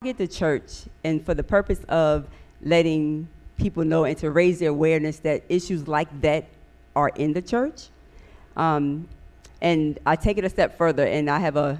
Get the church, and for the purpose of letting people know and to raise their awareness that issues like that are in the church. And I take it a step further, and I have a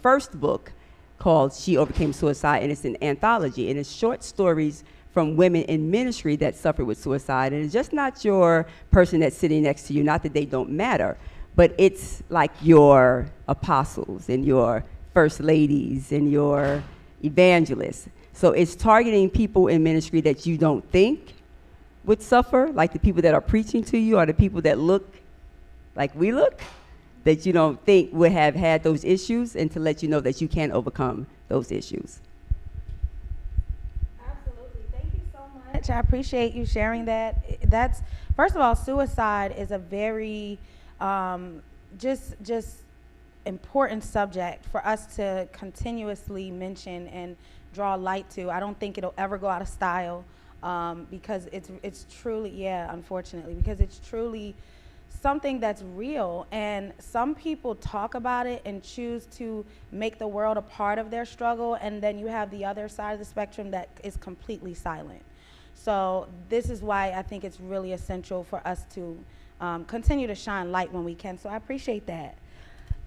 first book called She Overcame Suicide, and it's an anthology, and it's short stories from women in ministry that suffered with suicide. And it's just not your person that's sitting next to you, not that they don't matter, but it's like your apostles and your first ladies and your evangelists. So it's targeting people in ministry that you don't think would suffer, like the people that are preaching to you, or the people that look like we look, that you don't think would have had those issues, and to let you know that you can overcome those issues. Absolutely. Thank you so much. I appreciate you sharing that. That's, first of all, suicide is a very just important subject for us to continuously mention and draw light to. I don't think it'll ever go out of style, because it's truly, unfortunately, because it's truly something that's real, and some people talk about it and choose to make the world a part of their struggle, and then you have the other side of the spectrum that is completely silent. So this is why I think it's really essential for us to continue to shine light when we can. So I appreciate that.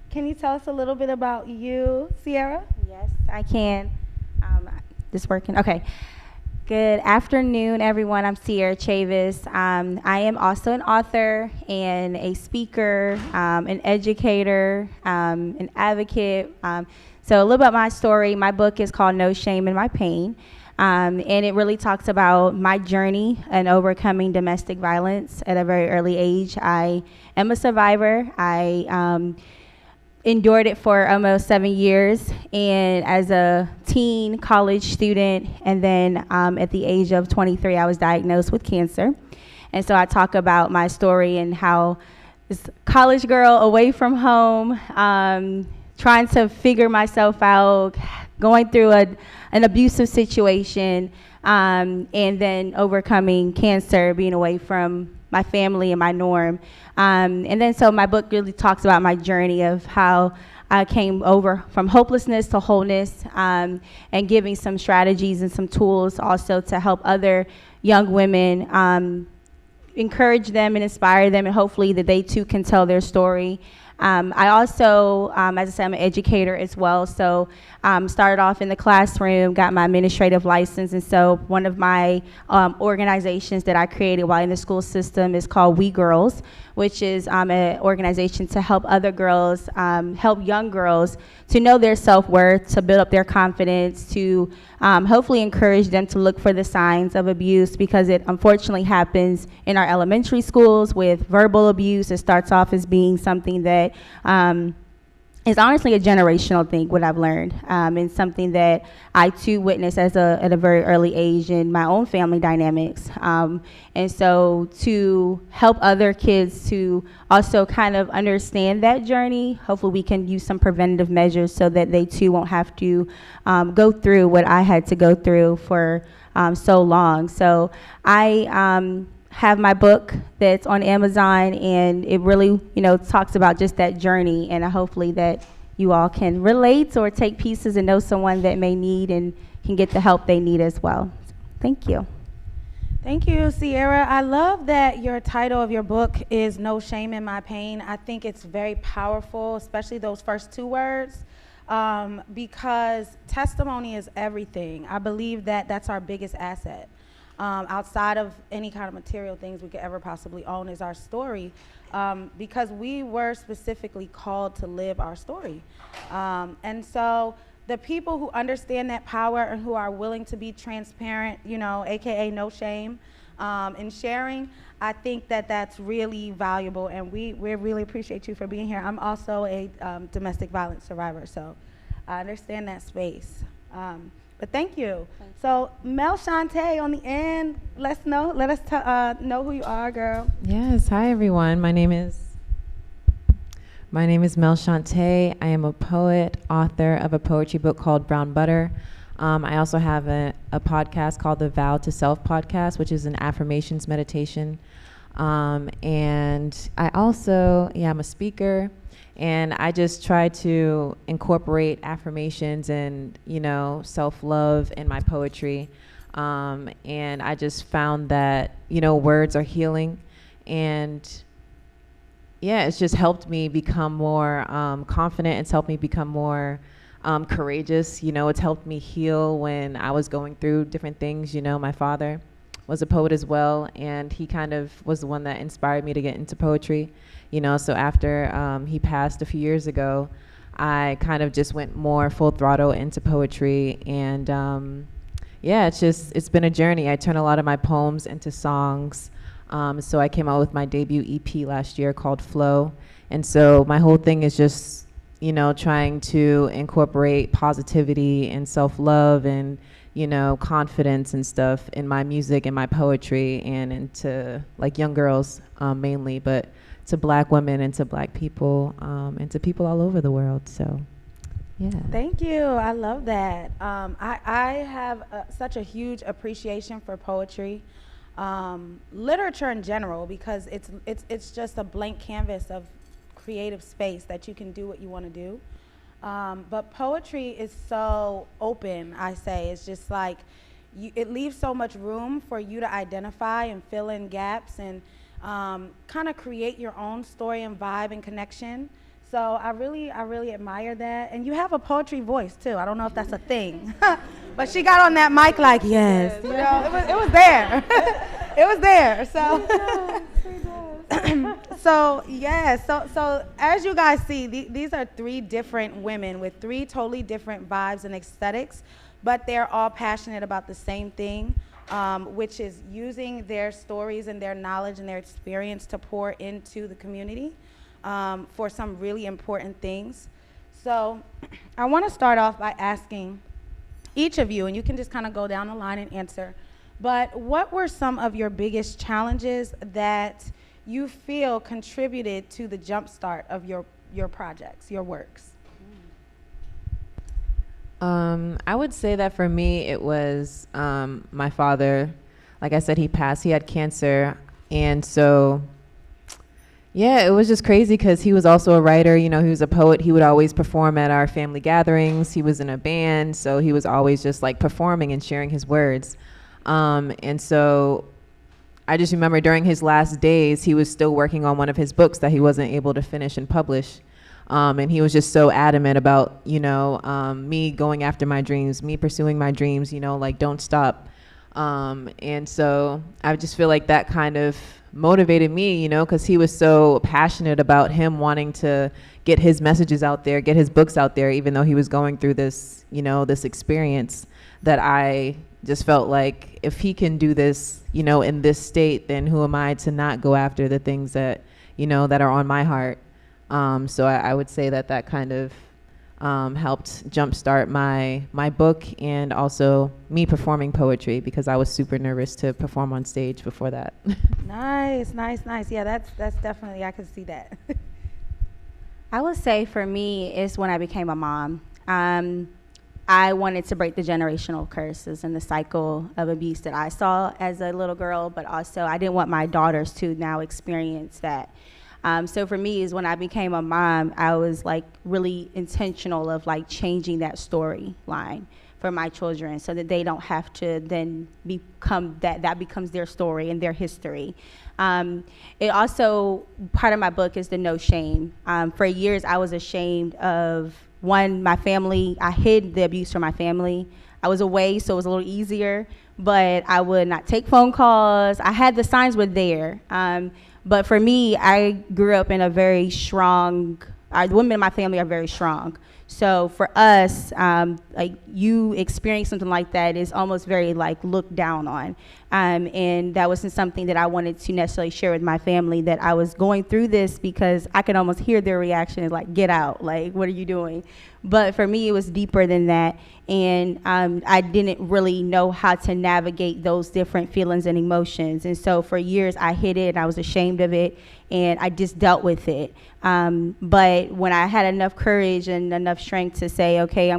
Can you tell us a little bit about you, Sierra? Yes, I can. This working? Okay. Good afternoon, everyone. I'm Sierah Chavis. I am also an author and a speaker, an educator, an advocate. So a little about my story. My book is called No Shame in My Pain. And it really talks about my journey in overcoming domestic violence at a very early age. I am a survivor. I endured it for almost 7 years, and as a teen college student, and then at the age of 23, I was diagnosed with cancer. And so I talk about my story and how this college girl away from home, trying to figure myself out, going through an abusive situation, and then overcoming cancer, being away from my family and my norm. And then so my book really talks about my journey of how I came over from hopelessness to wholeness, and giving some strategies and some tools also to help other young women, encourage them and inspire them, and hopefully that they too can tell their story. I also, as I said, I'm an educator as well. So started off in the classroom, got my administrative license. And so one of my organizations that I created while in the school system is called We Girls, which is an organization to help other girls, help young girls to know their self-worth, to build up their confidence, to hopefully encourage them to look for the signs of abuse, because it unfortunately happens in our elementary schools with verbal abuse. It starts off as being something that is honestly a generational thing, what I've learned, and something that I too witnessed at a very early age in my own family dynamics. And so to help other kids to also kind of understand that journey, hopefully we can use some preventative measures so that they too won't have to go through what I had to go through for so long. So I have my book that's on Amazon, and it really, talks about just that journey, and hopefully that you all can relate or take pieces and know someone that may need and can get the help they need as well. Thank you. Thank you, Sierra. I love that your title of your book is No Shame in My Pain. I think it's very powerful, especially those first two words, because testimony is everything. I believe that that's our biggest asset. Outside of any kind of material things we could ever possibly own is our story, because we were specifically called to live our story. And so the people who understand that power and who are willing to be transparent, AKA no shame, in sharing, I think that that's really valuable, and we really appreciate you for being here. I'm also a domestic violence survivor, so I understand that space. But thank you. So Mel Chante on the end, let us know who you are, girl. Yes, hi everyone. My name is Mel Chante. I am a poet, author of a poetry book called Brown Butter. I also have a podcast called the Vow to Self podcast, which is an affirmations meditation. And I also, I'm a speaker, And I just try to incorporate affirmations and, you know, self-love in my poetry. And I just found that, you know, words are healing. And yeah, it's just helped me become more confident. It's helped me become more courageous. You know, it's helped me heal when I was going through different things. You know, my father was a poet as well, and he kind of was the one that inspired me to get into poetry. You know, so after he passed a few years ago, I kind of just went more full throttle into poetry. And yeah, it's been a journey. I turned a lot of my poems into songs. So I came out with my debut EP last year called Flow. And so my whole thing is just, you know, trying to incorporate positivity and self-love and, you know, confidence and stuff in my music and my poetry and into like young girls mainly, but to Black women and to Black people and to people all over the world. So, yeah. Thank you. I love that. I have such a huge appreciation for poetry, literature in general, because it's just a blank canvas of creative space that you can do what you want to do. But poetry is so open, I say. It's just like, it leaves so much room for you to identify and fill in gaps and kind of create your own story and vibe and connection. So I really admire that. And you have a poetry voice too. I don't know if that's a thing, but she got on that mic like, yes, you know, it was there. It was there. So. So yeah, so as you guys see, these are three different women with three totally different vibes and aesthetics, but they're all passionate about the same thing, which is using their stories and their knowledge and their experience to pour into the community for some really important things. So I want to start off by asking each of you, and you can just kind of go down the line and answer, but what were some of your biggest challenges that you feel contributed to the jumpstart of your projects, your works? I would say that for me, it was my father. Like I said, he passed. He had cancer. And so, yeah, it was just crazy because he was also a writer. You know, he was a poet. He would always perform at our family gatherings. He was in a band. So he was always just like performing and sharing his words. And so I just remember during his last days, he was still working on one of his books that he wasn't able to finish and publish. And he was just so adamant about, you know, me going after my dreams, me pursuing my dreams, you know, like don't stop. And so I just feel like that kind of motivated me, you know, because he was so passionate about him wanting to get his messages out there, get his books out there, even though he was going through this, you know, this experience, that I just felt like if he can do this, you know, in this state, then who am I to not go after the things that, you know, that are on my heart. So I would say that kind of helped jumpstart my book and also me performing poetry, because I was super nervous to perform on stage before that. Nice. Yeah, that's definitely, I can see that. I would say for me is when I became a mom. I wanted to break the generational curses and the cycle of abuse that I saw as a little girl, but also I didn't want my daughters to now experience that. So for me is when I became a mom, I was like really intentional of like changing that storyline for my children so that they don't have to then become that becomes their story and their history. It also, part of my book is the no shame. For years I was ashamed of my family. I hid the abuse from my family. I was away, so it was a little easier, but I would not take phone calls. I had the signs were there. But for me, I grew up in a very strong, the women in my family are very strong. So for us, like you experience something like that is almost very like looked down on. And that wasn't something that I wanted to necessarily share with my family, that I was going through this, because I could almost hear their reaction is like, get out, like, what are you doing? But for me, it was deeper than that. And I didn't really know how to navigate those different feelings and emotions. And so for years, I hid it and I was ashamed of it. And I just dealt with it. But when I had enough courage and enough strength to say, okay,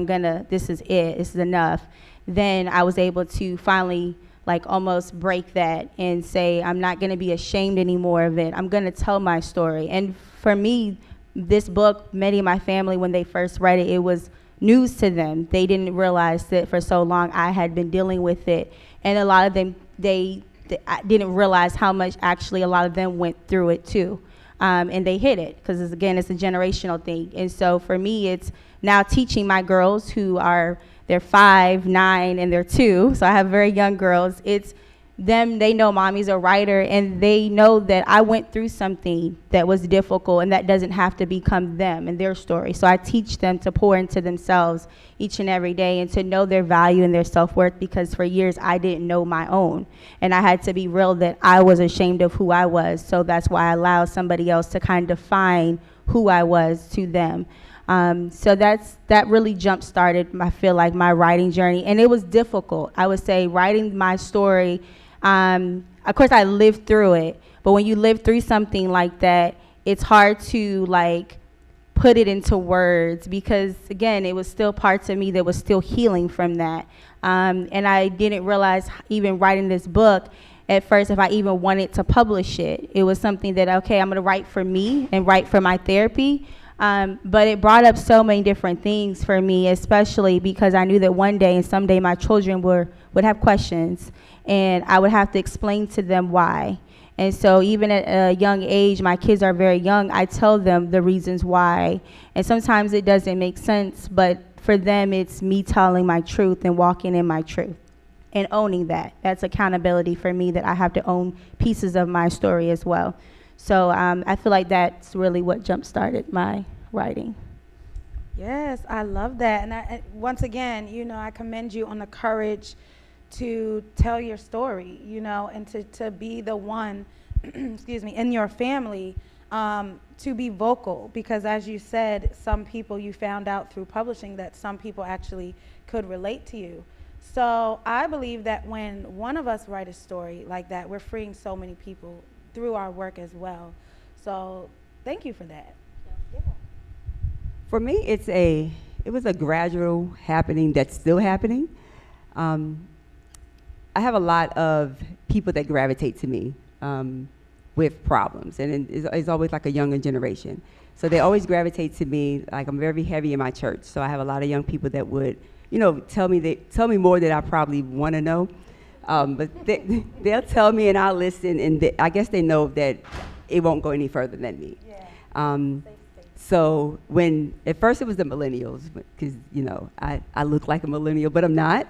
this is it, this is enough, then I was able to finally like almost break that and say, I'm not gonna be ashamed anymore of it. I'm gonna tell my story. And for me, this book, many of my family, when they first read it, it was news to them. They didn't realize that for so long I had been dealing with it. And a lot of them, I didn't realize how much actually a lot of them went through it too. And they hid it because, again, it's a generational thing. And so for me, it's now teaching my girls who are, they're 5, 9, and they're 2. So I have very young girls. It's them, they know mommy's a writer, and they know that I went through something that was difficult, and that doesn't have to become them and their story. So I teach them to pour into themselves each and every day and to know their value and their self-worth, because for years I didn't know my own. And I had to be real that I was ashamed of who I was. So that's why I allowed somebody else to kind of define who I was to them. So that really jump-started, I feel like, my writing journey. And it was difficult. I would say writing my story, of course I lived through it, but when you live through something like that, it's hard to like put it into words, because again, it was still parts of me that was still healing from that. And I didn't realize, even writing this book at first, if I even wanted to publish it. It was something that, okay, I'm gonna write for me and write for my therapy. But it brought up so many different things for me, especially because I knew that one day and someday my children would have questions, and I would have to explain to them why. And so even at a young age, my kids are very young, I tell them the reasons why. And sometimes it doesn't make sense, but for them, it's me telling my truth and walking in my truth and owning that. That's accountability for me, that I have to own pieces of my story as well. So I feel like that's really what jump-started my writing. Yes, I love that. And once again, I commend you on the courage to tell your story, and to be the one, excuse me, in your family, to be vocal. Because as you said, some people, you found out through publishing that some people actually could relate to you. So I believe that when one of us write a story like that, we're freeing so many people through our work as well. So thank you for that. Yeah. For me, it was a gradual happening that's still happening. I have a lot of people that gravitate to me with problems, and it's always like a younger generation. So they always gravitate to me. Like, I'm very heavy in my church, so I have a lot of young people that would, tell me more than I probably want to know. But they'll tell me, and I'll listen, and I guess they know that it won't go any further than me. Yeah. So at first it was the millennials, because, I look like a millennial, but I'm not.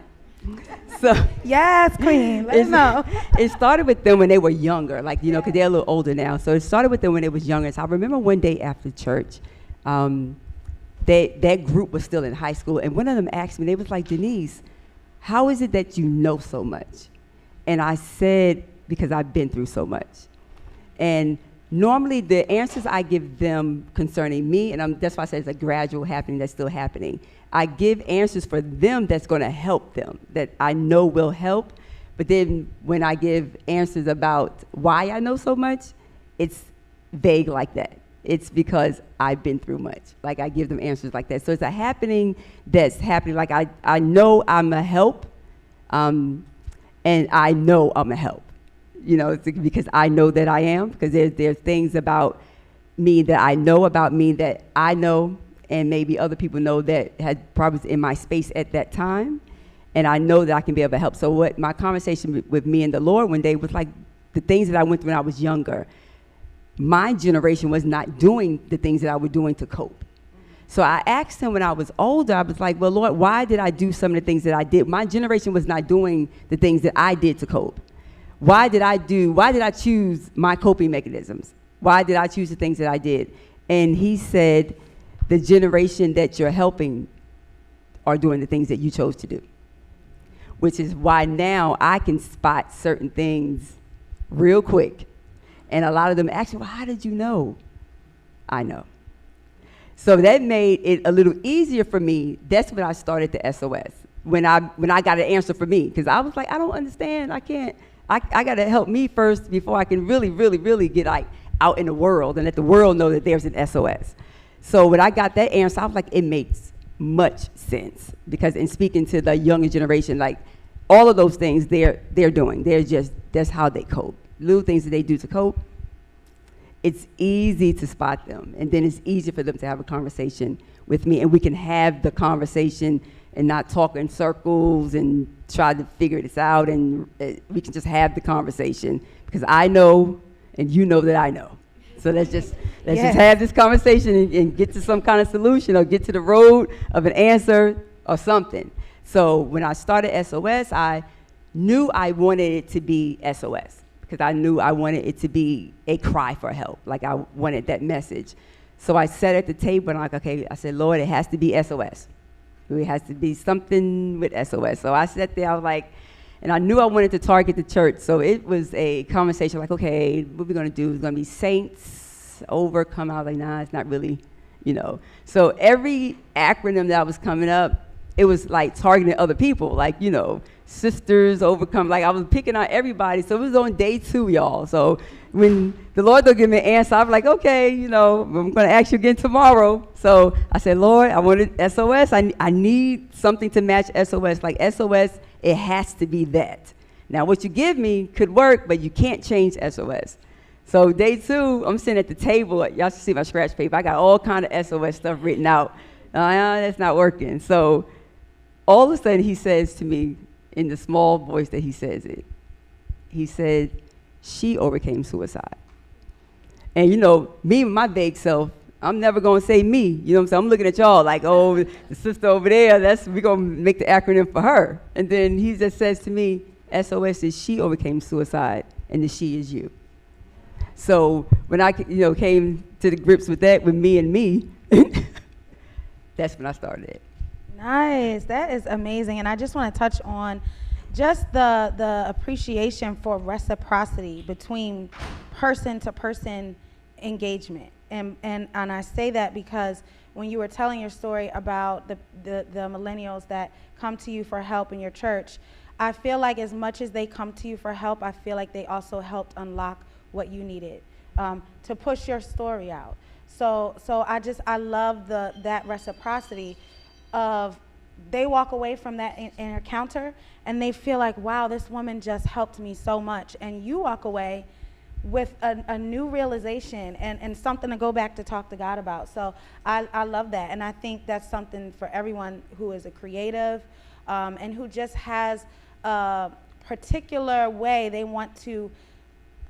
So yes, Queen, let us know. It started with them when they were younger, like, because they're a little older now. So it started with them when they was younger. So I remember one day after church, that group was still in high school, and one of them asked me, they was like, Denise, how is it that you know so much? And I said, because I've been through so much. And normally the answers I give them concerning me, and that's why I said it's a gradual happening that's still happening. I give answers for them that's going to help them, that I know will help. But then when I give answers about why I know so much, it's vague like that. It's because I've been through much. Like, I give them answers like that. So it's a happening that's happening. Like, I know I'm a help, and I know I'm a help. It's because I know that I am, because there's things about me that I know about me that I know, and maybe other people know that had problems in my space at that time, and I know that I can be able to help. So what my conversation with me and the Lord one day was like, the things that I went through when I was younger, my generation was not doing the things that I was doing to cope. So I asked him when I was older, I was like, well, Lord, why did I do some of the things that I did? My generation was not doing the things that I did to cope. Why did I choose my coping mechanisms? Why did I choose the things that I did? And he said, the generation that you're helping are doing the things that you chose to do, which is why now I can spot certain things real quick. And a lot of them ask me, well, how did you know? I know. So that made it a little easier for me. That's when I started the SOS, when I got an answer for me, because I was like, I don't understand. I can't. I got to help me first before I can really, really, really get out in the world and let the world know that there's an SOS. So when I got that answer, I was like, it makes much sense, because in speaking to the younger generation, like, all of those things they're doing, that's how they cope. Little things that they do to cope, it's easy to spot them. And then it's easy for them to have a conversation with me. And we can have the conversation and not talk in circles and try to figure this out. And we can just have the conversation because I know and you know that I know. So let's just have this conversation and get to some kind of solution or get to the road of an answer or something. So when I started SOS, I knew I wanted it to be SOS because I knew I wanted it to be a cry for help. Like I wanted that message. So I sat at the table and I said, Lord, it has to be SOS. It has to be something with SOS. So I sat there, I was like, and I knew I wanted to target the church. So it was a conversation like, okay, what we're gonna do is gonna be saints, overcome. I was like, nah, it's not really, So every acronym that was coming up, it was like targeting other people, like, sisters, overcome. Like I was picking on everybody. So it was on day 2, y'all. So when the Lord don't give me an answer, I'm like, okay, I'm going to ask you again tomorrow. So I said, Lord, I wanted SOS. I need something to match SOS. Like SOS, it has to be that. Now what you give me could work, but you can't change SOS. So day 2, I'm sitting at the table. Y'all should see my scratch paper. I got all kind of SOS stuff written out. That's not working. So all of a sudden he says to me, in the small voice that he says it, he said, she overcame suicide. And me, my vague self, I'm never gonna say me, you know what I'm saying? I'm looking at y'all like, oh, the sister over there, we're gonna make the acronym for her. And then he just says to me, SOS is she overcame suicide, and the she is you. So when I, came to the grips with that, with me and me, that's when I started it. Nice, that is amazing. And I just want to touch on just the appreciation for reciprocity between person to person engagement. And I say that because when you were telling your story about the millennials that come to you for help in your church, I feel like as much as they come to you for help, I feel like they also helped unlock what you needed to push your story out. So I love that reciprocity of they walk away from that encounter and they feel like, wow, this woman just helped me so much. And you walk away with a new realization and something to go back to talk to God about. So I love that. And I think that's something for everyone who is a creative and who just has a particular way they want to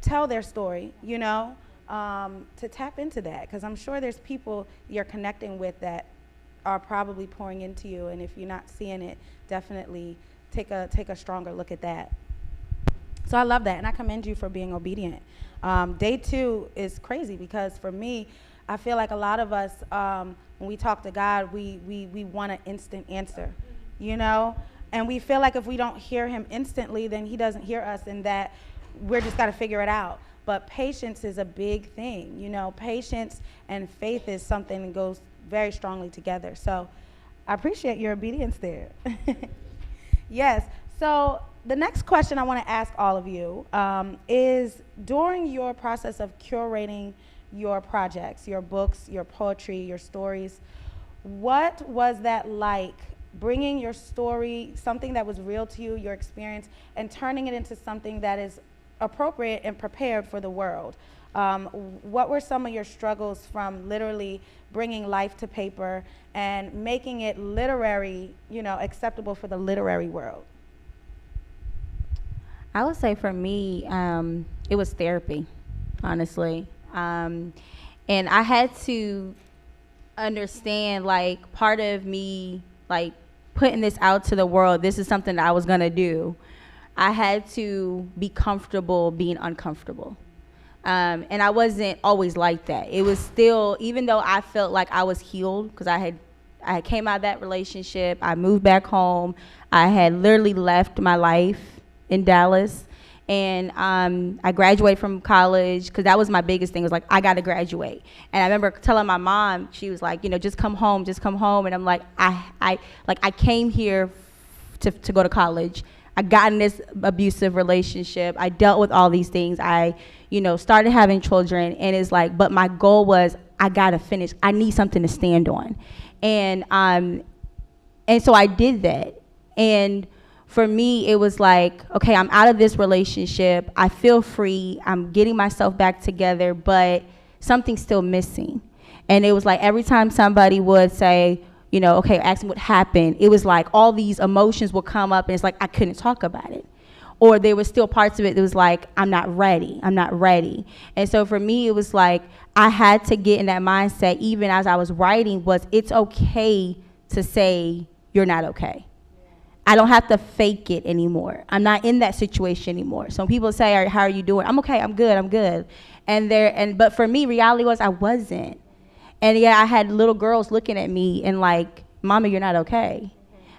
tell their story, to tap into that. Because I'm sure there's people you're connecting with that are probably pouring into you, and if you're not seeing it, definitely take a stronger look at that. So I love that, and I commend you for being obedient. Day 2 is crazy because for me, I feel like a lot of us, when we talk to God, we want an instant answer, and we feel like if we don't hear him instantly, then he doesn't hear us, and that we're just got to figure it out. But patience is a big thing, patience and faith is something that goes very strongly together. So I appreciate your obedience there. Yes. So the next question I want to ask all of you is, during your process of curating your projects, your books, your poetry, your stories, what was that like, bringing your story, something that was real to you, your experience, and turning it into something that is appropriate and prepared for the world? What were some of your struggles from literally bringing life to paper and making it literary, acceptable for the literary world? I would say for me, it was therapy, honestly. And I had to understand, like, part of me, like, putting this out to the world, this is something that I was gonna do. I had to be comfortable being uncomfortable. And I wasn't always like that. It was still, even though I felt like I was healed, because I had came out of that relationship, I moved back home, I had literally left my life in Dallas, and I graduated from college, because that was my biggest thing, was like, I gotta graduate. And I remember telling my mom, she was like, just come home, and I'm like, I came here to go to college. I got in this abusive relationship. I dealt with all these things. I, started having children, and it's like, but my goal was, I gotta finish. I need something to stand on. And so I did that. And for me, it was like, okay, I'm out of this relationship. I feel free. I'm getting myself back together, but something's still missing. And it was like every time somebody would say, you know, okay, ask me what happened, it was like all these emotions would come up and it's like I couldn't talk about it. Or there was still parts of it that was like, I'm not ready. And so for me, it was like I had to get in that mindset, even as I was writing, was it's okay to say you're not okay. I don't have to fake it anymore. I'm not in that situation anymore. So when people say, how are you doing? I'm okay, I'm good. But for me, reality was I wasn't. And yeah, I had little girls looking at me and like, Mama, you're not okay.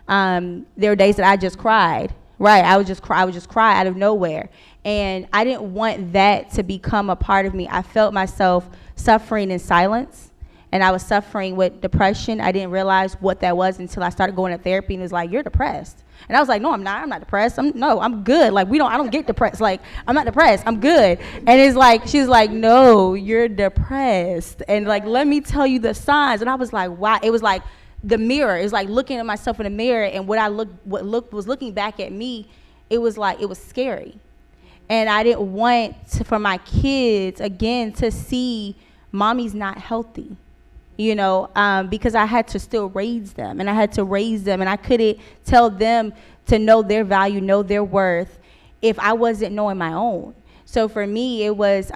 There were days that I just cried. Right, I would just cry out of nowhere. And I didn't want that to become a part of me. I felt myself suffering in silence, and I was suffering with depression. I didn't realize what that was until I started going to therapy, and it was like, you're depressed. And I was like, no, I'm not depressed. I'm good. Like, I don't get depressed. Like, I'm not depressed, I'm good. And it's like, she's like, no, you're depressed. And like, let me tell you the signs. And I was like, wow. It was like, the mirror is like looking at myself in the mirror, and was looking back at me, it was like, it was scary. And I didn't want for my kids again to see mommy's not healthy, you know, because I had to still raise them, and I couldn't tell them to know their value, know their worth, if I wasn't knowing my own. So for me, it was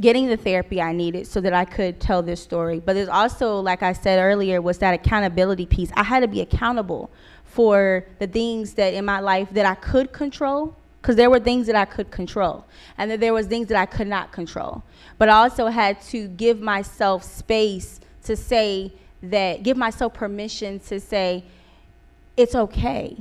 getting the therapy I needed so that I could tell this story. But there's also, like I said earlier, was that accountability piece. I had to be accountable for the things that in my life that I could control, because there were things that I could control, and then there was things that I could not control. But I also had to give myself space to say that, give myself permission to say, it's okay.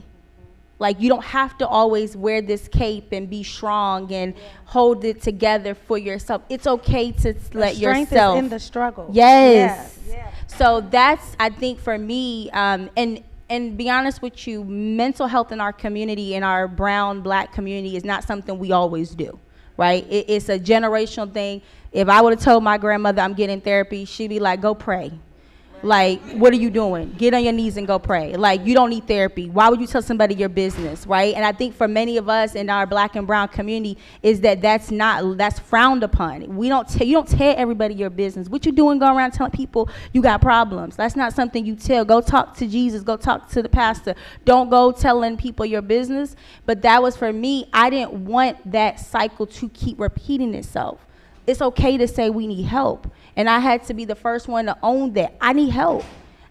Like, you don't have to always wear this cape and be strong and hold it together for yourself. It's okay to let yourself. Strength is in the struggle. Yes. Yeah. So that's, I think, for me, and be honest with you, mental health in our community, in our brown, black community, is not something we always do, right? It's a generational thing. If I would have told my grandmother I'm getting therapy, she'd be like, go pray. Like, what are you doing? Get on your knees and go pray. Like, you don't need therapy. Why would you tell somebody your business, right? And I think for many of us in our black and brown community is that's frowned upon. You don't tell everybody your business. What you doing going around telling people you got problems? That's not something you tell. Go talk to Jesus. Go talk to the pastor. Don't go telling people your business. But that was, for me, I didn't want that cycle to keep repeating itself. It's okay to say we need help. And I had to be the first one to own that. I need help.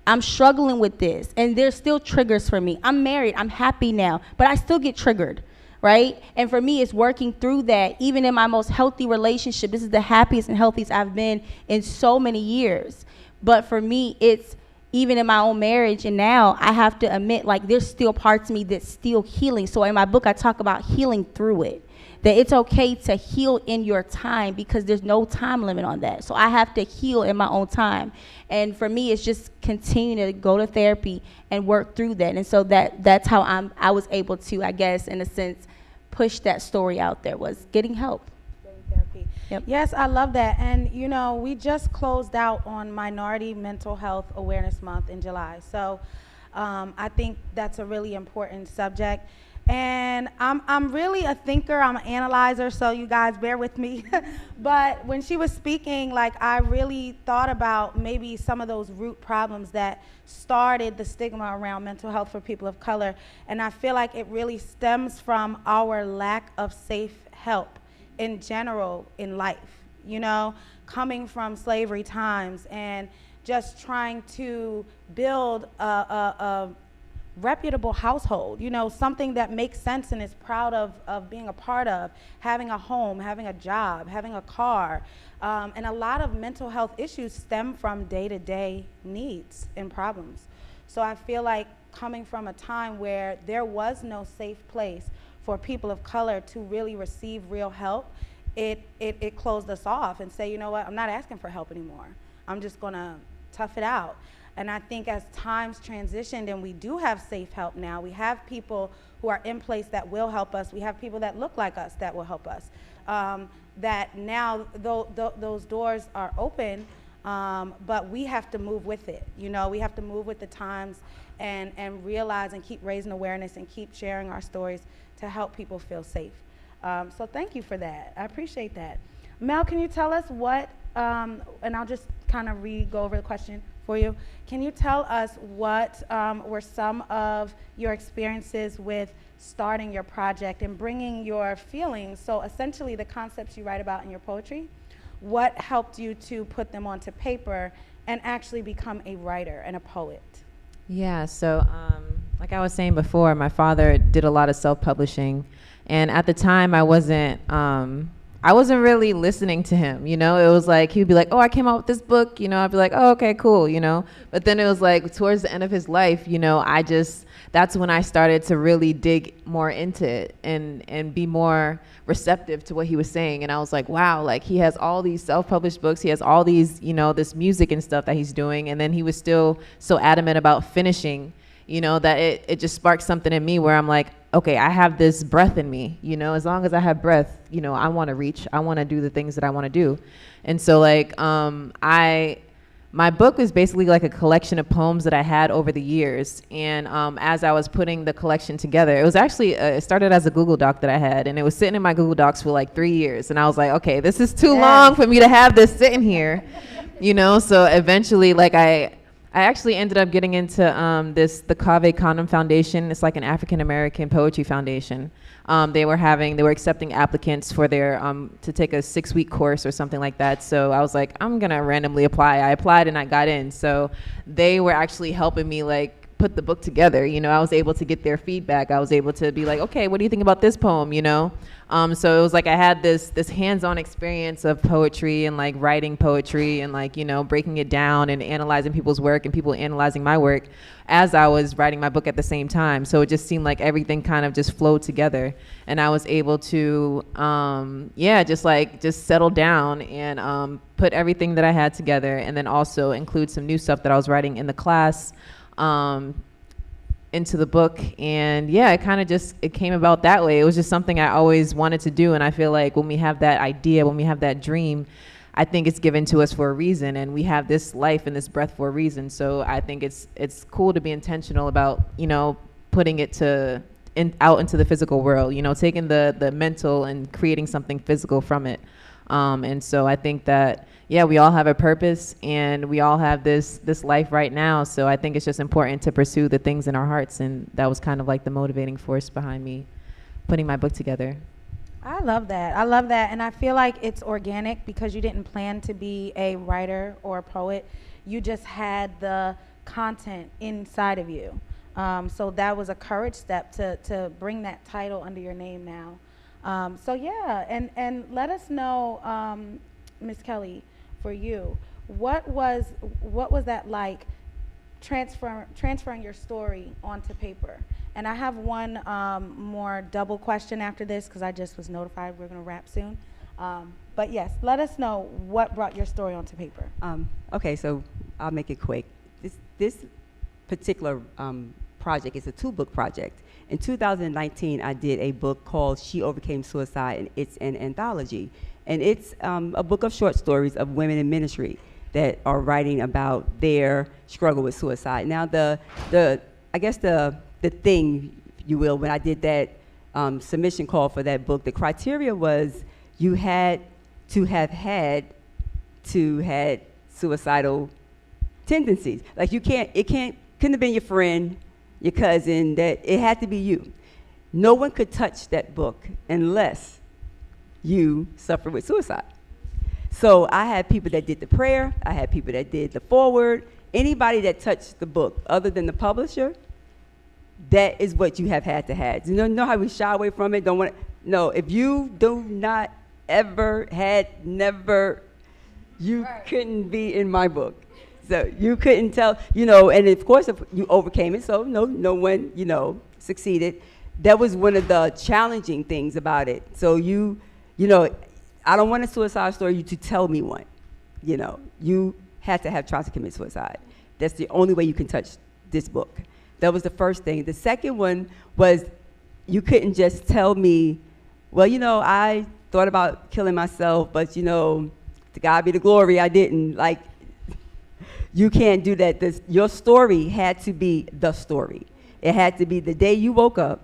I'm struggling with this. And there's still triggers for me. I'm married. I'm happy now. But I still get triggered, right? And for me, it's working through that. Even in my most healthy relationship, this is the happiest and healthiest I've been in so many years. But for me, it's even in my own marriage, and now I have to admit, like, there's still parts of me that's still healing. So in my book, I talk about healing through it. That it's okay to heal in your time, because there's no time limit on that. So I have to heal in my own time. And for me, it's just continue to go to therapy and work through that. And so that's how I was able to, I guess, in a sense, push that story out there, was getting help. Getting therapy. Yep. Yes, I love that. And, you know, we just closed out on Minority Mental Health Awareness Month in July. So I think that's a really important subject. And I'm really a thinker, I'm an analyzer, so you guys bear with me. But when she was speaking, like, I really thought about maybe some of those root problems that started the stigma around mental health for people of color. And I feel like it really stems from our lack of safe help in general in life, you know, coming from slavery times and just trying to build a reputable household, you know, something that makes sense and is proud of being a part of, having a home, having a job, having a car. And a lot of mental health issues stem from day-to-day needs and problems. So I feel like coming from a time where there was no safe place for people of color to really receive real help, it closed us off and say, you know what, I'm not asking for help anymore. I'm just gonna tough it out. And I think as times transitioned and we do have safe help now, we have people who are in place that will help us. We have people that look like us that will help us. That now those doors are open, but we have to move with it. You know, we have to move with the times and realize and keep raising awareness and keep sharing our stories to help people feel safe. So thank you for that. I appreciate that. Mel, can you tell us what, and I'll just kind of go over the question for you. Can you tell us what were some of your experiences with starting your project and bringing your feelings, so essentially the concepts you write about in your poetry, what helped you to put them onto paper and actually become a writer and a poet? Yeah, so like I was saying before, my father did a lot of self-publishing, and at the time I wasn't really listening to him, you know. It was like he'd be like, oh, I came out with this book, you know. I'd be like, oh, okay, cool, you know. But then it was like towards the end of his life, you know, that's when I started to really dig more into it and be more receptive to what he was saying. And I was like, wow, like he has all these self-published books, he has all these, you know, this music and stuff that he's doing, and then he was still so adamant about finishing, you know, that it just sparked something in me where I'm like, okay, I have this breath in me, you know. As long as I have breath, you know, I want to reach, I want to do the things that I want to do. And so like my book was basically like a collection of poems that I had over the years. And as I was putting the collection together, it was actually, it started as a Google Doc that I had, and it was sitting in my Google Docs for like 3 years. And I was like, okay, this is too long for me to have this sitting here, you know? So eventually, like I actually ended up getting into the Cave Condom Foundation. It's like an African-American poetry foundation. They were accepting applicants for their, to take a 6-week course or something like that. So I was like, I'm gonna randomly apply. I applied and I got in. So they were actually helping me like put the book together. You know, I was able to get their feedback. I was able to be like, okay, what do you think about this poem, you know? So it was like I had this hands-on experience of poetry and like writing poetry and like, you know, breaking it down and analyzing people's work and people analyzing my work as I was writing my book at the same time. So it just seemed like everything kind of just flowed together, and I was able to, just settle down and put everything that I had together, and then also include some new stuff that I was writing in the class into the book. And yeah, it came about that way. It was just something I always wanted to do, and I feel like when we have that idea, when we have that dream, I think it's given to us for a reason, and we have this life and this breath for a reason. So I think it's cool to be intentional about, you know, putting it out into the physical world, you know, taking the mental and creating something physical from it. And so I think that, yeah, we all have a purpose, and we all have this life right now. So I think it's just important to pursue the things in our hearts, and that was kind of like the motivating force behind me putting my book together. I love that. I love that. And I feel like it's organic because you didn't plan to be a writer or a poet. You just had the content inside of you. So that was a courage step to bring that title under your name now. So yeah, and let us know, Ms. Kelley, for you, what was that like, transferring your story onto paper? And I have one more double question after this, because I just was notified we're going to wrap soon. But yes, let us know what brought your story onto paper. Okay, so I'll make it quick. This particular project is a 2-book project. In 2019, I did a book called She Overcame Suicide, and it's an anthology. And it's a book of short stories of women in ministry that are writing about their struggle with suicide. Now, I guess the thing, if you will, when I did that submission call for that book, the criteria was you had to have had suicidal tendencies. Like couldn't have been your friend, your cousin, that it had to be you. No one could touch that book unless you suffered with suicide. So I had people that did the prayer, I had people that did the foreword. Anybody that touched the book other than the publisher, that is what you have had to have. You know how we shy away from it? No, if you do not ever you couldn't be in my book. So you couldn't tell, you know, and of course if you overcame it, so no one, you know, succeeded. That was one of the challenging things about it. So you know, I don't want a suicide story to tell me one. You know, you had to have tried to commit suicide. That's the only way you can touch this book. That was the first thing. The second one was you couldn't just tell me, well, you know, I thought about killing myself, but, you know, to God be the glory, I didn't. Like, you can't do that. Your story had to be the story. It had to be the day you woke up,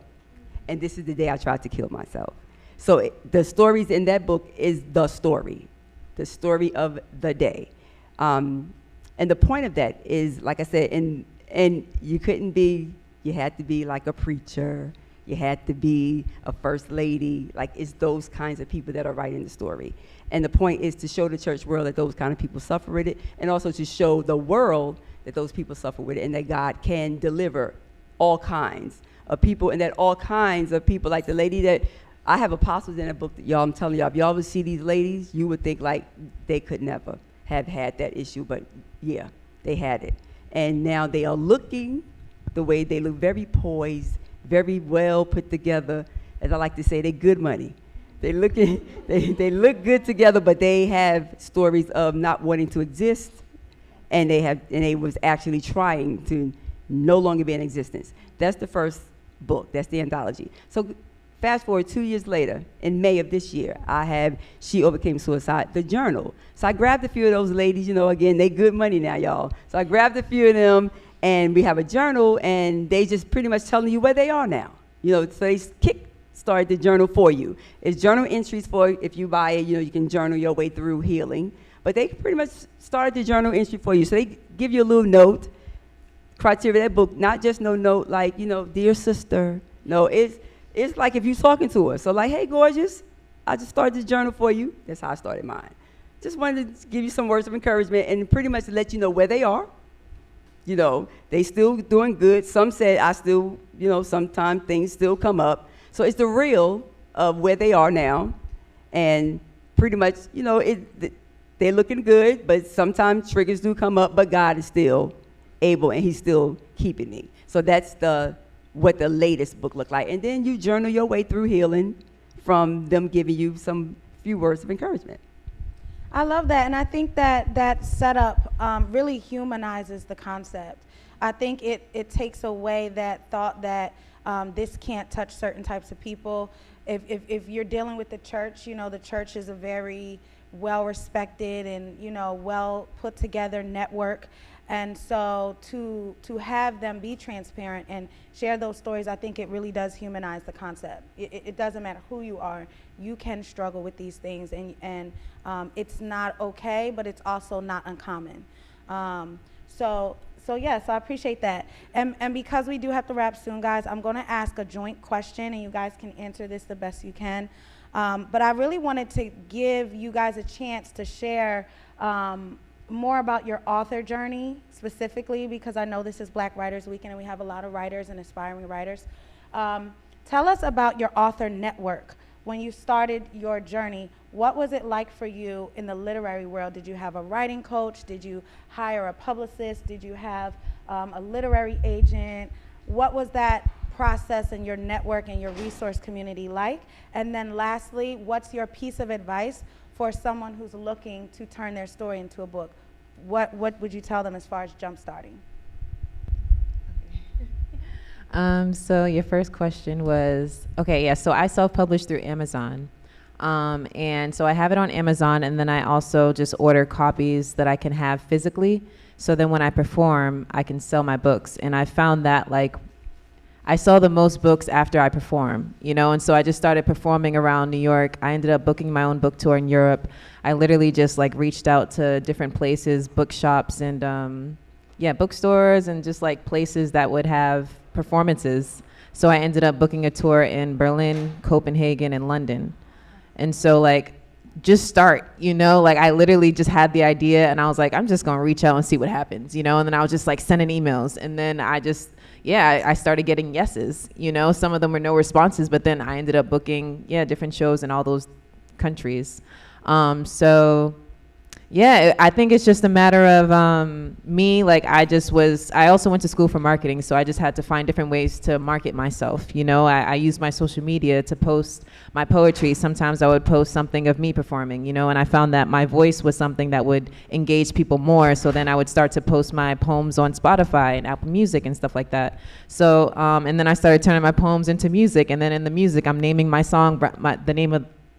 and this is the day I tried to kill myself. So the stories in that book is the story of the day. And the point of that is, like I said, and you had to be like a preacher, you had to be a first lady, like it's those kinds of people that are writing the story. And the point is to show the church world that those kind of people suffer with it, and also to show the world that those people suffer with it, and that God can deliver all kinds of people, and that all kinds of people, like the lady that, I have apostles in a book that y'all, I'm telling y'all, if y'all would see these ladies, you would think like they could never have had that issue, but yeah, they had it. And now they are looking the way they look, very poised, very well put together. As I like to say, they're good money. They look good together, but they have stories of not wanting to exist, and they was actually trying to no longer be in existence. That's the first book. That's the anthology. So fast forward 2 years later, in May of this year, I have She Overcame Suicide, the journal. So I grabbed a few of those ladies, again, they good money now, y'all. So I grabbed a few of them, and we have a journal, and they just pretty much telling you where they are now. So they start the journal for you. It's journal entries for, if you buy it, you can journal your way through healing. But they pretty much started the journal entry for you. So they give you a little note, criteria of that book, not just no note like, dear sister. No, it's like if you're talking to her. So like, hey, gorgeous, I just started this journal for you. That's how I started mine. Just wanted to give you some words of encouragement and pretty much let you know where they are. They still doing good. Some said I still, sometimes things still come up. So it's the real of where they are now. And pretty much, they're looking good, but sometimes triggers do come up, but God is still able and he's still keeping me. So that's what the latest book looked like. And then you journal your way through healing from them giving you some few words of encouragement. I love that, and I think that setup really humanizes the concept. I think it takes away that thought that this can't touch certain types of people. If you're dealing with the church, the church is a very well-respected and, well put together network. And so to have them be transparent and share those stories, I think it really does humanize the concept. It doesn't matter who you are. You can struggle with these things, and it's not okay, but it's also not uncommon. So yes, I appreciate that. And because we do have to wrap soon, guys, I'm going to ask a joint question, and you guys can answer this the best you can. But I really wanted to give you guys a chance to share more about your author journey specifically, because I know this is Black Writers Weekend and we have a lot of writers and aspiring writers. Tell us about your author network. When you started your journey, what was it like for you in the literary world? Did you have a writing coach? Did you hire a publicist? Did you have a literary agent? What was that process and your network and your resource community like? And then lastly, what's your piece of advice for someone who's looking to turn their story into a book? What would you tell them as far as jump starting? So your first question was, so I self-published through Amazon. And so I have it on Amazon, and then I also just order copies that I can have physically. So then when I perform, I can sell my books. And I found that I sell the most books after I perform, and so I just started performing around New York. I ended up booking my own book tour in Europe. I literally just reached out to different places, bookshops and bookstores, and just places that would have performances. So I ended up booking a tour in Berlin, Copenhagen, and London. And so just start, I literally just had the idea and I was like, I'm just gonna reach out and see what happens, and then I was just sending emails, and then I started getting yeses, some of them were no responses, but then I ended up booking, different shows in all those countries. I think it's just a matter of me, I also went to school for marketing, so I just had to find different ways to market myself. I use my social media to post my poetry. Sometimes I would post something of me performing, and I found that my voice was something that would engage people more. So then I would start to post my poems on Spotify and Apple Music and stuff like that. So, and then I started turning my poems into music, and then in the music, I'm naming my song,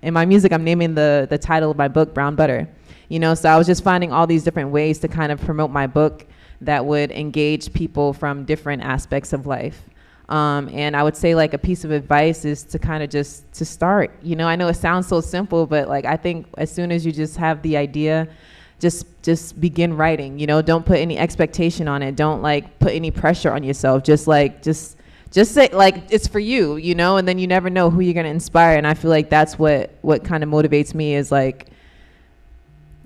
in my music, I'm naming the title of my book, Brown Butter. So I was just finding all these different ways to kind of promote my book that would engage people from different aspects of life. And I would say like a piece of advice is to kind of just to start. You know, I know it sounds so simple, but like I think as soon as you just have the idea, just begin writing. You know, don't put any expectation on it. Don't like put any pressure on yourself. Just say like it's for you, you know, and then you never know who you're gonna inspire. And I feel like that's what kind of motivates me is like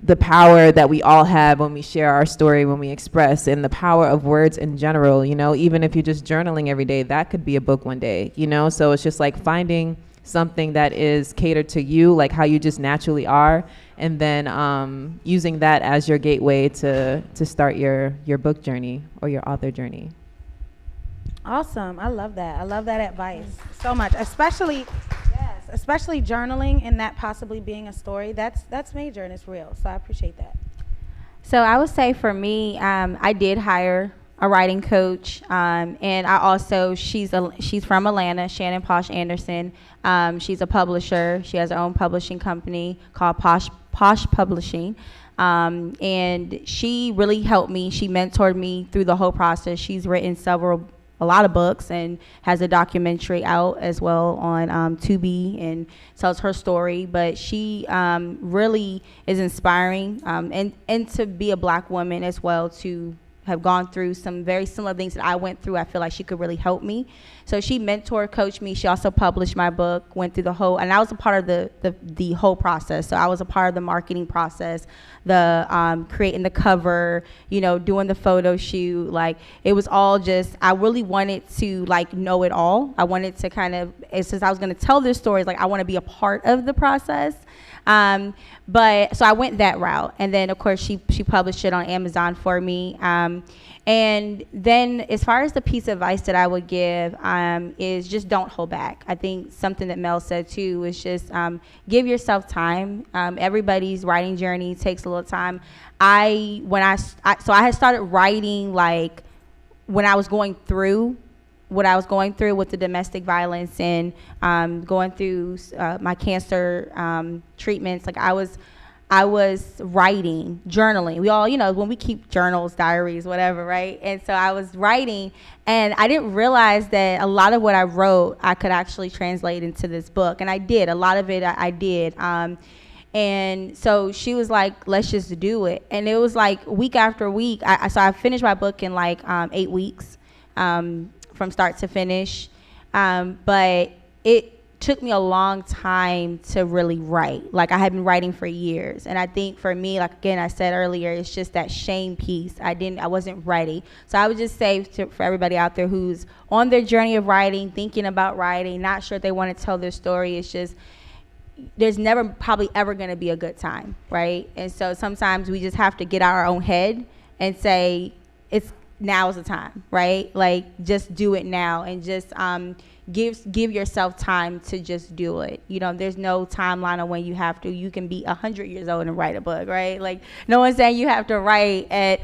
the power that we all have when we share our story, when we express, and the power of words in general. You know, even if you're just journaling every day, that could be a book one day, you know. So it's just like finding something that is catered to you, like how you just naturally are, and then using that as your gateway to start your book journey or your author journey. Awesome. I love that. I love that advice so much, especially journaling and that possibly being a story. That's major and it's real. So I appreciate that. So I would say for me, I did hire a writing coach, and I also she's from Atlanta, Shannon Posh Anderson. She's a publisher. She has her own publishing company called Posh Publishing. And she really helped me. She mentored me through the whole process. She's written a lot of books and has a documentary out as well on Tubi and tells her story. But she really is inspiring, and to be a Black woman as well, to have gone through some very similar things that I went through. I feel like she could really help me. So she mentored, coached me. She also published my book, went through the whole, and I was a part of the whole process. So I was a part of the marketing process, the creating the cover, you know, doing the photo shoot. Like, it was all just, I really wanted to like know it all. I wanted to kind of, since I was gonna tell this story, like I wanna be a part of the process. But so I went that route, and then of course she published it on Amazon for me. And then as far as the piece of advice that I would give is just don't hold back. I think something that Mel said too is just give yourself time. Everybody's writing journey takes a little time. I had started writing like when I was going through what I was going through with the domestic violence and going through my cancer treatments. Like I was writing, journaling. We all, you know, when we keep journals, diaries, whatever, right? And so I was writing, and I didn't realize that a lot of what I wrote, I could actually translate into this book. And I did. A lot of it I did. And so she was like, let's just do it. And it was like week after week. So I finished my book in like 8 weeks. From start to finish, but it took me a long time to really write. Like I had been writing for years, and I think for me, like again I said earlier, it's just that shame piece. I wasn't ready. So I would just say for everybody out there who's on their journey of writing, thinking about writing, not sure if they want to tell their story, it's just there's never probably ever going to be a good time, right? And so sometimes we just have to get out our own head and say now is the time, right? Like just do it now, and just give yourself time to just do it. You know, there's no timeline on when you have to. You can be 100 years old and write a book, right? Like no one's saying you have to write at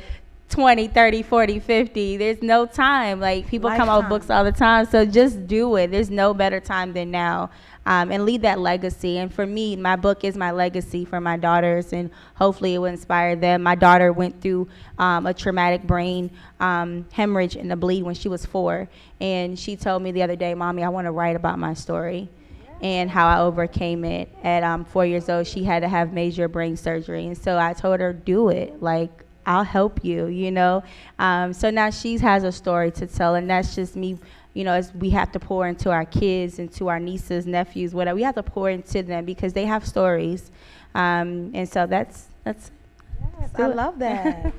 20, 30, 40, 50. There's no time. Like people come out with books all the time, so just do it. There's no better time than now. And leave that legacy. And for me, my book is my legacy for my daughters, and hopefully it will inspire them. My daughter went through a traumatic brain hemorrhage and a bleed when she was 4. And she told me the other day, Mommy, I want to write about my story and how I overcame it. At 4 years old, she had to have major brain surgery. And so I told her, do it. Like, I'll help you, you know. So now she has a story to tell, and that's just me. You know, as we have to pour into our kids, into our nieces, nephews, whatever, we have to pour into them because they have stories. And so that's yes, I love that.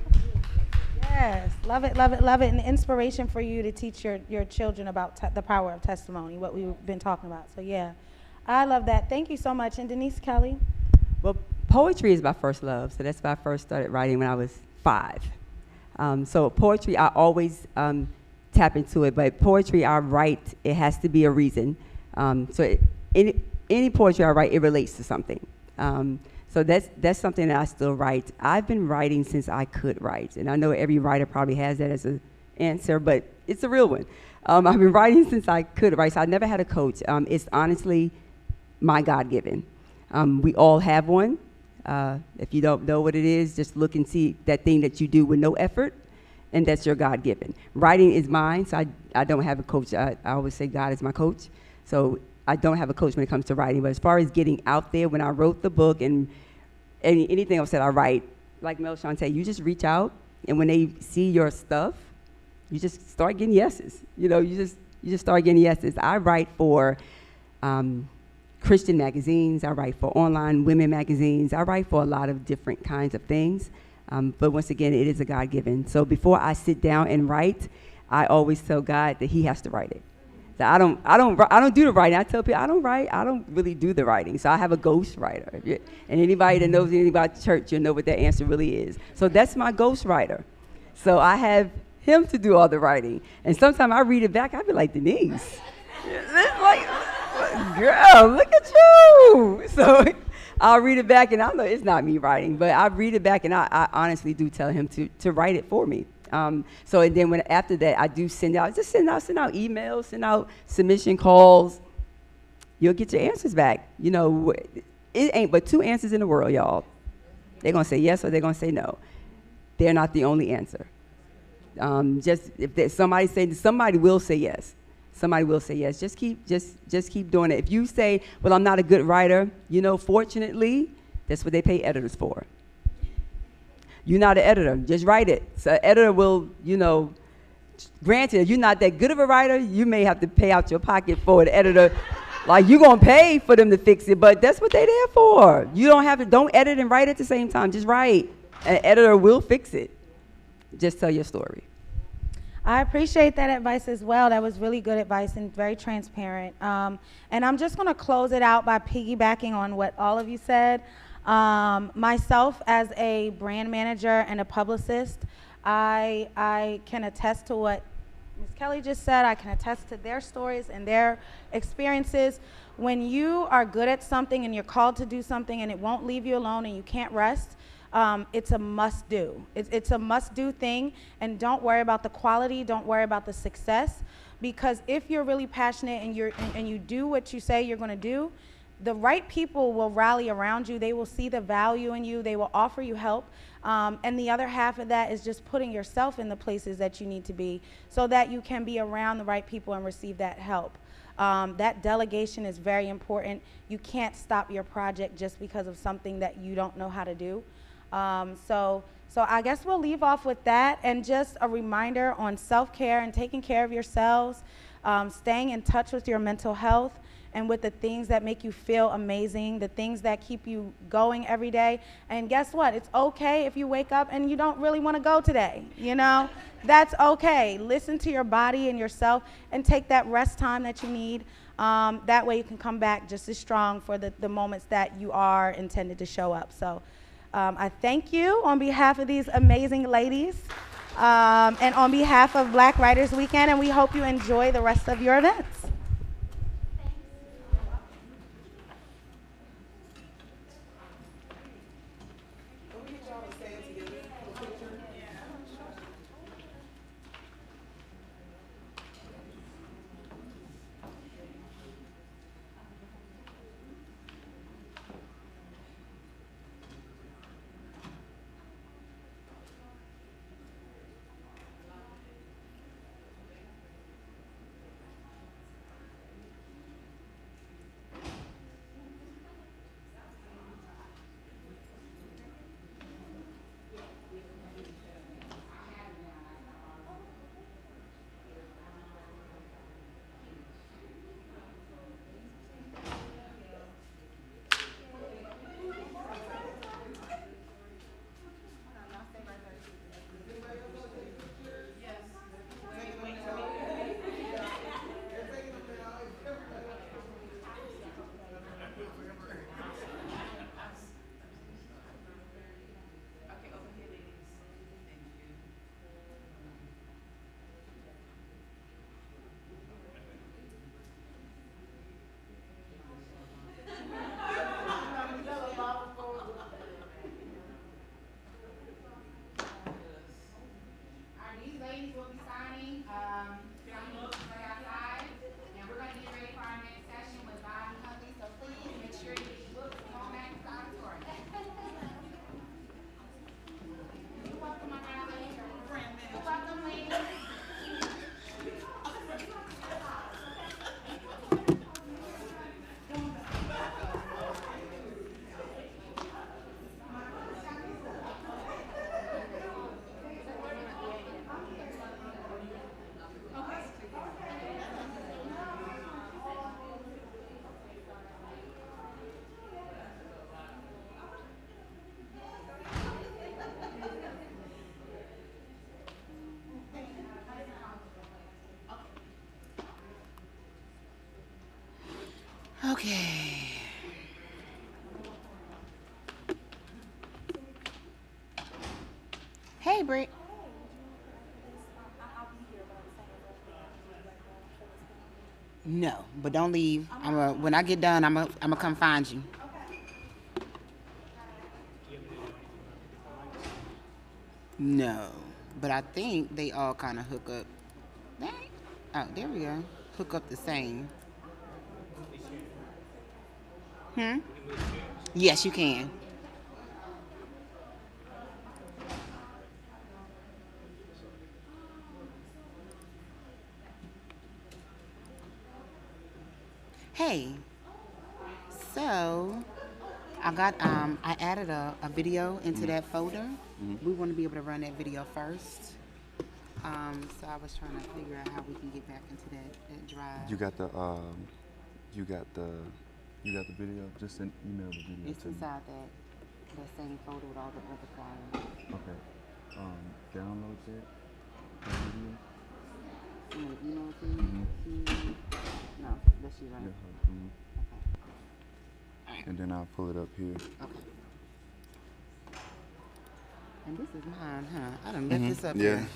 Yes, love it, love it, love it. And inspiration for you to teach your children about the power of testimony, what we've been talking about. So yeah, I love that. Thank you so much. And Denise Kelley? Well, poetry is my first love, so that's why I first started writing when I was 5. So poetry, I always tap into it, but poetry I write, it has to be a reason. Any poetry I write, it relates to something. So that's something that I still write. I've been writing since I could write, and I know every writer probably has that as an answer, but it's a real one. I've been writing since I could write, so I never had a coach. It's honestly my God-given. We all have one. If you don't know what it is, just look and see that thing that you do with no effort, and that's your God-given. Writing is mine, so I don't have a coach. I always say God is my coach. So I don't have a coach when it comes to writing. But as far as getting out there, when I wrote the book and anything else that I write, like Mel Chante, you just reach out, and when they see your stuff, you just start getting yeses. You just start getting yeses. I write for Christian magazines. I write for online women magazines. I write for a lot of different kinds of things. But once again, it is a God-given. So before I sit down and write, I always tell God that He has to write it. So I don't do the writing. I tell people I don't write. I don't really do the writing. So I have a ghost writer. And anybody that knows anything about church, you'll know what that answer really is. So that's my ghost writer. So I have him to do all the writing. And sometimes I read it back, I be like, Denise, it's like, girl, look at you. So I'll read it back, and I know it's not me writing, but I read it back, and I honestly do tell him to write it for me. So and then after that, I do send out emails, send out submission calls. You'll get your answers back. It ain't but two answers in the world, y'all. They're gonna say yes or they're gonna say no. They're not the only answer. Just if somebody will say yes. Somebody will say yes. Just keep doing it. If you say, well, I'm not a good writer, fortunately, that's what they pay editors for. You're not an editor, just write it. So an editor will, granted, if you're not that good of a writer, you may have to pay out your pocket for an editor. Like, you're gonna pay for them to fix it, but that's what they're there for. You don't edit and write at the same time, just write. An editor will fix it. Just tell your story. I appreciate that advice as well. That was really good advice and very transparent. And I'm just going to close it out by piggybacking on what all of you said. Myself, as a brand manager and a publicist, I can attest to what Ms. Kelley just said. I can attest to their stories and their experiences. When you are good at something and you're called to do something and it won't leave you alone and you can't rest, it's a must do. It's a must do thing, and don't worry about the quality, don't worry about the success, because if you're really passionate and you do what you say you're going to do, the right people will rally around you. They will see the value in you. They will offer you help. And the other half of that is just putting yourself in the places that you need to be so that you can be around the right people and receive that help. That delegation is very important. You can't stop your project just because of something that you don't know how to do. So I guess we'll leave off with that, and just a reminder on self-care and taking care of yourselves, staying in touch with your mental health and with the things that make you feel amazing, the things that keep you going every day. And guess what? It's okay if you wake up and you don't really want to go today, That's okay. Listen to your body and yourself and take that rest time that you need. That way you can come back just as strong for the moments that you are intended to show up. So I thank you on behalf of these amazing ladies and on behalf of Black Writers Weekend, and we hope you enjoy the rest of your events. Okay. Hey, Britt. No, but don't leave. When I get done, I'm gonna come find you. No, but I think they all kind of hook up. Dang. Oh, there we go. Hook up the same. Yes, you can. Hey, so I added a video into that folder. We want to be able to run that video first. So I was trying to figure out how we can get back into that drive. You got the video. Just email the video. It's to me. inside that same folder with all the other files. Okay. Download that video. You want to email it to you? No, that's you, right? Yeah. Okay. And then I'll pull it up here. Okay. And this is mine, huh? I done left this up Yeah. here.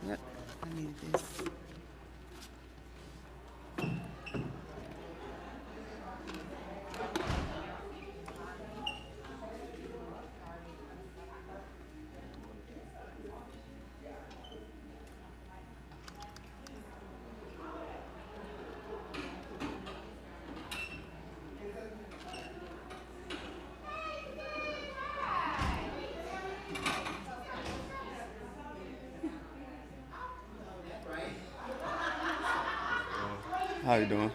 Yep, I needed this. How you doing?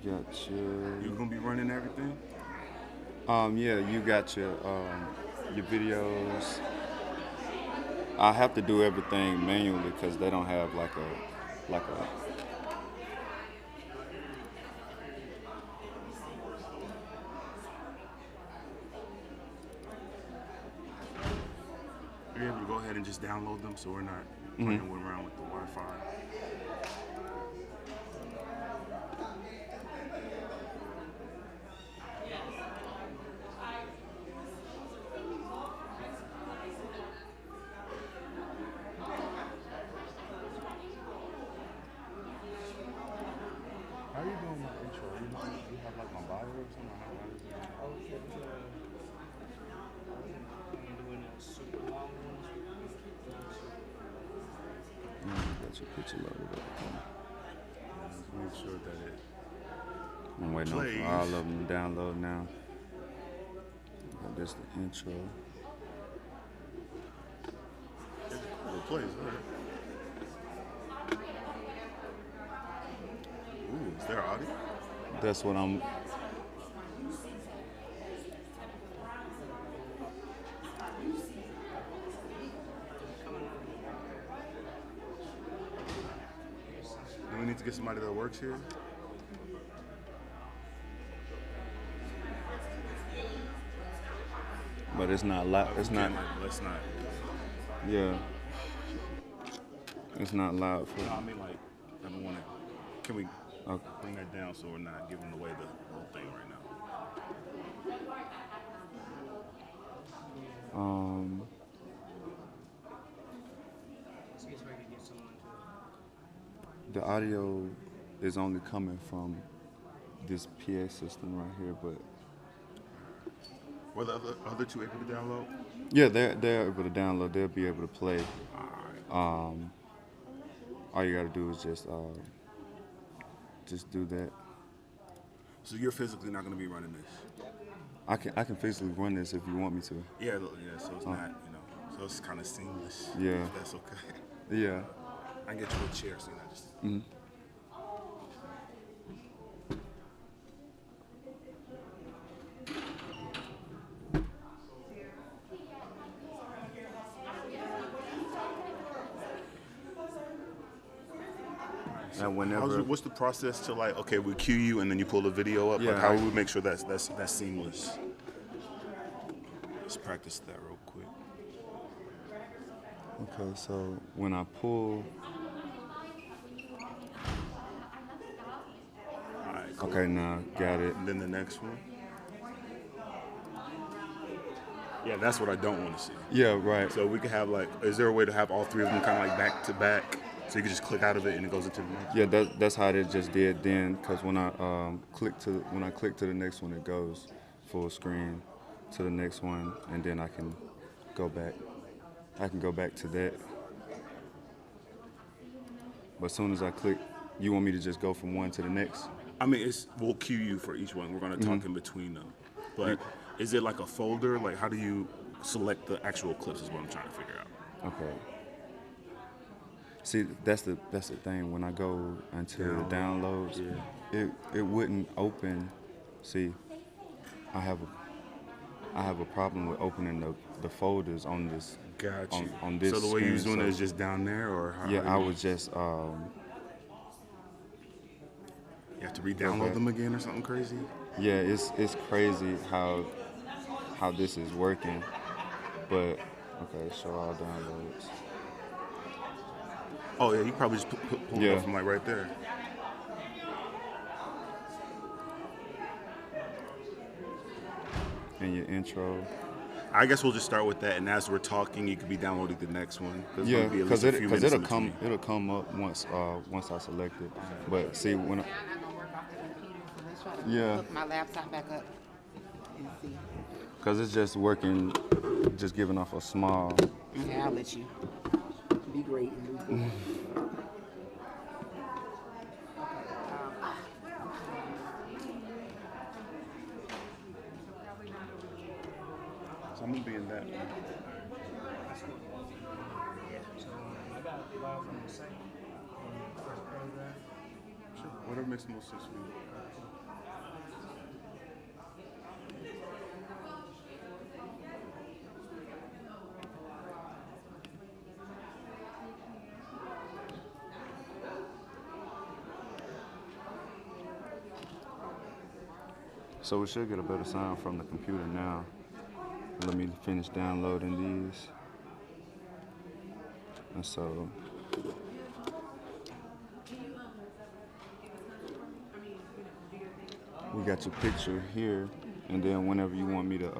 You got your. You gonna be running everything? Yeah, you got your videos. I have to do everything manually because they don't have like a. Are you able to go ahead and just download them so we're not playing around with the Wi-Fi? How are you doing my intro? You have like my bio or something? Got your picture loaded up. Just make sure that it I'm waiting plays. for all of them to download now. This is the intro. plays. All right. Ooh, is there audio? That's what I'm. Do we need to get somebody that works here? But it's not loud. It's not. Let's not. Yeah. It's not loud for. No, I mean like, I don't want to. Can we Okay. bring that down so we're not giving away the whole thing right now? The audio is only coming from this PA system right here, but Were the other two able to download? yeah, they're able to download. They'll be able to play. All right. All you gotta do is just do that. So you're physically not going to be running this? I can physically run this if you want me to. Yeah, yeah. So it's not, so it's kind of seamless. Yeah. If that's okay. Yeah. I can get you a chair so you're not just. And whenever. What's the process to like? Okay, we cue you and then you pull the video up. Yeah, Like, how would we make sure that's seamless? Let's practice that real quick. Okay, so when I pull Cool. Okay, now got it. And then the next one. Yeah, that's what I don't want to see. Yeah, right. So we could have like, is there a way to have all three of them kind of like back to back, so you can just click out of it and it goes into the next? Yeah, that's how it just did then. Because when I click to the next one, it goes full screen to the next one, and then I can go back. I can go back to that. But as soon as I click, you want me to just go from one to the next? I mean, we'll cue you for each one. We're going to talk in between them. But is it like a folder? Like, how do you select the actual clips is what I'm trying to figure out. Okay. See, that's the thing. When I go into downloads, it wouldn't open. See, I have a problem with opening the folders on this. Got you. On this. So the way screen, you're doing it is just down there, or how? Yeah, I would just. You have to re-download them again or something crazy. Yeah, it's crazy how this is working, but okay, show all downloads. Oh yeah, you probably just pull it up from like right there. And your intro. I guess we'll just start with that, and as we're talking, you could be downloading the next one. Yeah, because it'll come up once I select it. But see when. I'm not gonna work off the computer, so let's try to hook my laptop back up and see. Because it's just working, just giving off a small. Yeah, I'll let you be great and move. So I'm gonna be in that. Sure. Whatever makes the most sense for you. So we should get a better sound from the computer now. Let me finish downloading these. And so we got your picture here, and then whenever you want me to